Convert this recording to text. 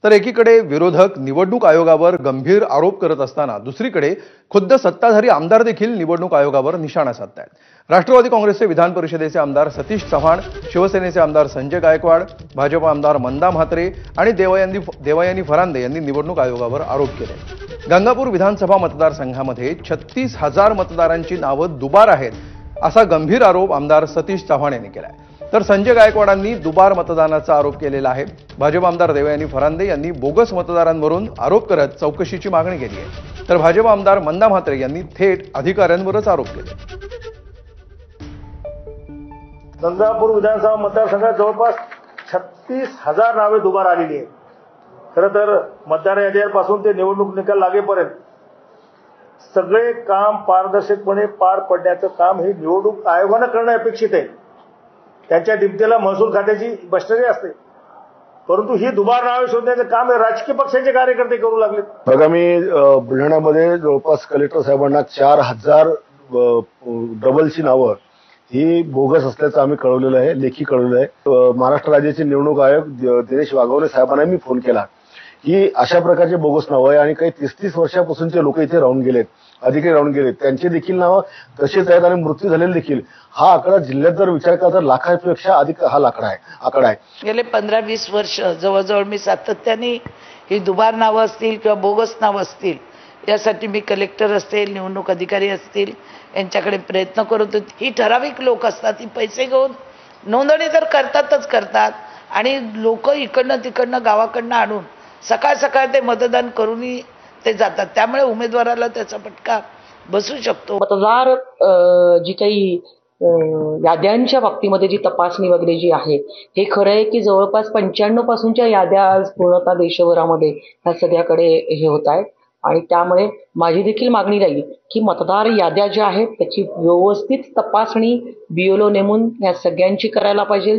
तर एकीकडे विरोधक निवडणूक आयोगावर गंभीर आरोप करत असताना दुसरीकडे खुद्द सत्ताधारी आमदार देखील निवडणूक आयोगावर निशाणा साधतायत। राष्ट्रवादी काँग्रेसचे विधान परिषदेचे आमदार सतीश चव्हाण, शिवसेनेचे आमदार संजय गायकवाड, भाजप आमदार मंदा म्हात्रे आणि देवयानी फरांदे यांनी निवडणूक आयोगावर आरोप केले। गंगापूर विधानसभा मतदारसंघामध्ये 36,000 मतदारांची नावं दुबार आहेत, असा गंभीर आरोप आमदार सतीश चव्हाण यांनी केलाय। तर संजय गायकवाडांनी दुबार मतदानाचा आरोप केलेला आहे। भाजप आमदार देवयानी फरांदे यांनी बोगस मतदारांवरून आरोप करत चौकशीची मागणी केली आहे। तर भाजप आमदार मंदा म्हात्रे यांनी थेट अधिकाऱ्यांवरच आरोप केले। गंगापूर विधानसभा मतदारसंघात जवळपास 36,000 नावे दुबार आलेली आहेत। खरं तर मतदार यादीपासून ते निवडणूक निकाल लागेपर्यंत सगळे काम पारदर्शकपणे पार पडण्याचं काम हे निवडणूक आयोगानं करणं अपेक्षित आहे। त्यांच्या डिप्टीला महसूल खात्याची मशिनरी असते, परंतु ही दुबार नावे शोधण्याचं काम हे राजकीय पक्षांचे कार्यकर्ते करू लागलेत। आगामी बुलढाण्यामध्ये जवळपास कलेक्टर साहेबांना 4,000 डबलची नावं ही बोगस असल्याचं आम्ही कळवलेलं आहे, लेखी कळवलेलं आहे। महाराष्ट्र राज्याचे निवडणूक आयोग दिनेश वाघवणे साहेबांना मी फोन केला की अशा प्रकारचे बोगस नावं आहे आणि काही 30-30 वर्षापासूनचे लोक इथे राहून गेलेत, अधिकारी राहून गेलेत, त्यांचे देखील नावं तसेच आहेत आणि मृत्यू झालेले देखील। हा आकडा जिल्ह्यात जर विचार केला तर लाखापेक्षा अधिक हा आकडा आहे। गेले 15-20 वर्ष जवळजवळ मी सातत्याने ही दुबार नावं असतील किंवा बोगस नावं असतील यासाठी मी कलेक्टर असतील, निवडणूक अधिकारी असतील यांच्याकडे प्रयत्न करत होते। ही ठराविक लोक असतात, ही पैसे घेऊन नोंदणी तर करतात आणि लोक इकडनं तिकडनं गावाकडनं आणून सकाळ सकाळ ते मतदान करूनही ते जातात, त्यामुळे उमेदवाराला त्याचा फटका बसू शकतो। मतदार जी काही याद्यांच्या बाबतीमध्ये जी तपासणी वगैरे जी आहे, हे खरं आहे की जवळपास 95 पासूनच्या याद्या आज पूर्णतः देशभरामध्ये ह्या सगळ्याकडे हे होत आहेत आणि त्यामुळे माझी देखील मागणी राहील की मतदार याद्या ज्या आहेत त्याची व्यवस्थित तपासणी BLO नेमून या सगळ्यांची करायला पाहिजे।